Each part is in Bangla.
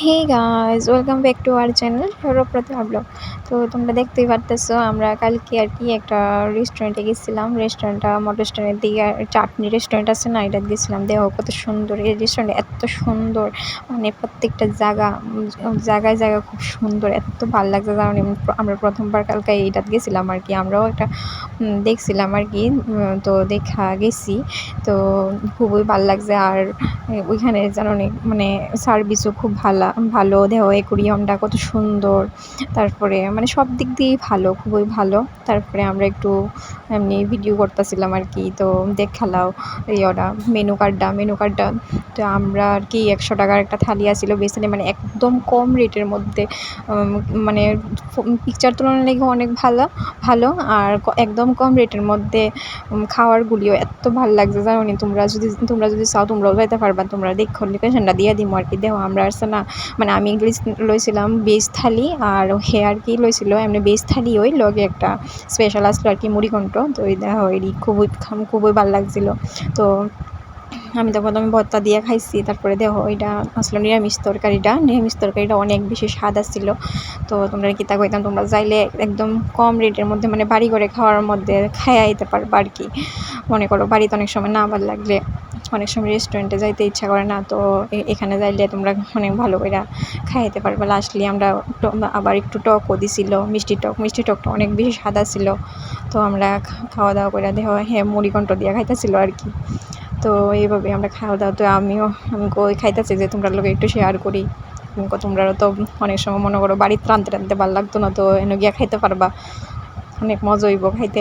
Hey guys, welcome back to our channel সৌরভপ্রতিমা blog. তো তোমরা দেখতেই পারতেছো আমরা কালকে আর কি একটা রেস্টুরেন্টে গেছিলাম। রেস্টুরেন্টটা মোটর স্ট্যান্ডের দিকে চাটনি রেস্টুরেন্ট আছে না, এটা গেছিলাম। দেখো কত সুন্দর এই রেস্টুরেন্ট, এত সুন্দর, মানে প্রত্যেকটা জায়গায় জায়গা খুব সুন্দর, এত ভালো লাগছে। কারণ আমরা প্রথমবার কালকে এইটাতে গেছিলাম আর কি, আমরাও একটা দেখছিলাম আর কি। তো দেখা গেছি, তো খুবই ভালো লাগছে। আর ওইখানে জানো মানে সার্ভিসও খুব ভালো দেহ, অ্যাকোয়ারিয়ামটা কত সুন্দর, তারপরে মানে সব দিক দিয়েই ভালো, খুবই ভালো। তারপরে আমরা একটু এমনি ভিডিও করতেছিলাম আর কি। তো দেখালাও ওটা মেনু কার্ডটা। তো আমরা আর কি 100 টাকার একটা থালি আসছিল বেসিনে, মানে একদম কম রেটের মধ্যে, মানে পিকচার তুলনায় লেগে অনেক ভালো ভালো আর একদম কম রেটের মধ্যে খাওয়ারগুলিও এত ভালো লাগছে জানো নি। তোমরা যদি চাও তোমরাও যাইতে পারবা। তোমরা দেখো, লোকেশনটা দিয়ে দিমো আর কি। দেখো আমরা আসছে না, মানে আমি লইছিলাম ভেজ থালি, আর হে আর কি লইছিল এমনি ভেজ থালি, ওই লগে একটা স্পেশাল আসলো আর কি, মুড়িঘণ্ট। তো ওই দেখো এটি খুবই ভালো লাগছিলো। তো আমি তো প্রথমে ভর্তা দিয়ে খাইছি, তারপরে দেখো এটা আসলে নিরামিষ তরকারিটা অনেক বেশি স্বাদ আসছিল। তো তোমরা কি তা কইতাম, তোমরা চাইলে একদম কম রেটের মধ্যে, মানে বাড়ি করে খাওয়ার মধ্যে খাইয়া আইতে পারবা আর কি। মনে করো বাড়িতে অনেক সময় না ভালো লাগলে, অনেক সময় রেস্টুরেন্টে যাইতে ইচ্ছা করে না, তো এখানে যাইলে তোমরা অনেক ভালো করে খাইতে পারবা। লাস্টলি আমরা আবার একটু টকও দিছিল, মিষ্টি টকটা অনেক বেশি স্বাদ ছিল। তো আমরা খাওয়া দাওয়া করে দেখো হ্যাঁ মুড়িঘণ্ট দিয়ে খাইতেছিল আর কি। তো এইভাবে আমরা খাওয়া দাওয়া, তো আমি কই খাইতেছি যে তোমরা লোকে একটু শেয়ার করি। তোমরা তো অনেক সময় মনে করো বাড়িতে রাঁধতে ভালো লাগতো না, তো এনে গিয়া খাইতে পারবা, অনেক মজা হইব খাইতে।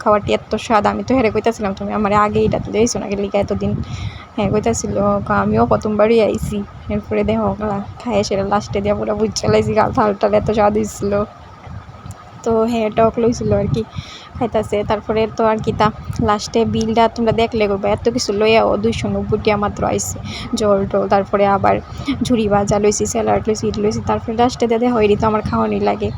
খাওয়াটি এত স্বাদ, আমি তো হেরে কইতাছিলাম তুমি আমার আগে এটা তো দিয়েছো না লিখা এতদিন। হ্যাঁ কইতাছিল, আমিও প্রথমবারই আইছি। এরপরে দেখো খাইয়ে সেটা লাস্টে দিয়ে পুরো বুঝ চালাইছি, ঝালটাল এত স্বাদ হয়েছিল। তো হ্যাঁ টক লইছিল আর কি, খাইতেছে। তারপরে তো আর কি তা লাস্টে বিলটা তোমরা দেখলে করবো, এত কিছু লইয়াও 290 টাকা মাত্র আইসে। জল টল, তারপরে আবার ঝুড়ি ভাজা লইছি, স্যালাড লইছি, ইট লইছি। তারপরে লাস্টে দেখে হয়নি তো আমার খাওয়ানি লাগে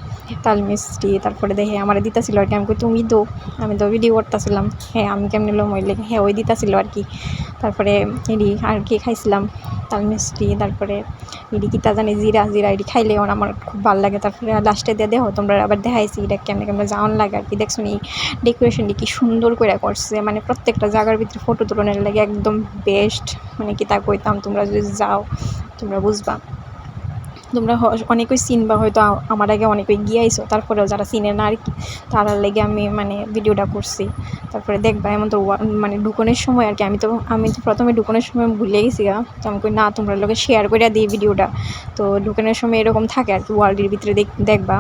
তাল মিষ্টি। তারপরে দেখে আমার দিতাছিল আর কি, আমি কই তুমি দো, আমি তো ভিডিও করতেছিলাম। হ্যাঁ আমি কেমনি লোম হইলে হ্যাঁ ওই দিতাছিল আর কি। তারপরে এডি আর কি খাইছিলাম তাল মিষ্টি, তারপরে এডি কিতা জানি জিরা এডি খাইলে আমার খুব ভালো লাগে। তারপরে লাস্টে দিয়ে দেখো তোমরা আবার দেখাইছি এটা কেমনে যাওয়ান লাগে আর কি। দেখছো নি ডেকোরেশনটি কি সুন্দর করে করছে, মানে প্রত্যেকটা জায়গার ভিতরে ফটো তুলনের লাগে একদম বেস্ট। মানে কি তা কইতাম, তোমরা যদি যাও তোমরা বুঝবা। তোমরা অনেকেই চিনবা হয়তো, আমার আগে অনেকেই গিয়ে আইসো, তারপরেও যারা চিনে না আর কি তার লেগে আমি মানে ভিডিওটা করছি। তারপরে দেখবা এমন তো মানে ঢুকনের সময় আর কি, আমি তো প্রথমে ঢুকনের সময় ভুলে গেছি তো আমি কই না তোমরা লোকে শেয়ার করে দিই ভিডিওটা। তো ঢুকনের সময় এরকম থাকে আর কি, ওয়ার্ল্ডের ভিতরে দেখবা।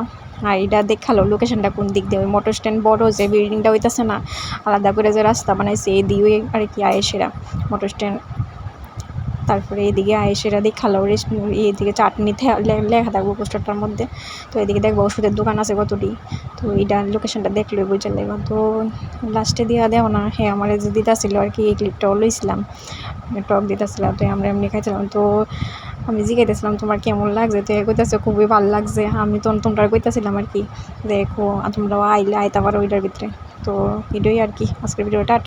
আর এটা দেখালো লোকেশনটা কোন দিক দিয়ে, ওই মোটর স্ট্যান্ড বড় যে বিল্ডিংটা হইতেছে না, আলাদা করে যে রাস্তা বানাইছে এই দিয়ে আর কি আয়েসেরা মোটর স্ট্যান্ড। তারপরে এদিকে আয়েসেরা দেখালো এদিকে চাটনি লেখা থাকবো পোস্টারটার মধ্যে। তো এদিকে দেখবো ওষুধের দোকান আছে কতটি। তো এইটা লোকেশনটা দেখলে বুঝে লাগবে। তো লাস্টে দিয়া দেও না হ্যাঁ আমার যে দিতাছিল আর কি, এই ক্লিপটাও লইছিলাম, টক দিতেছিলাম। তো আমরা এমনি খাইছিলাম। তো আমি জিজ্ঞাসিলাম তোমার কেমন লাগছে, তো কইতাছে খুবই ভালো লাগছে। আমি তো তোমরা কইতাছিলাম আর কি দেখো তোমরাও আইলে আইতে পারো ওইটার ভিতরে। তো এটাই আর কি আজকের ভিডিওটা।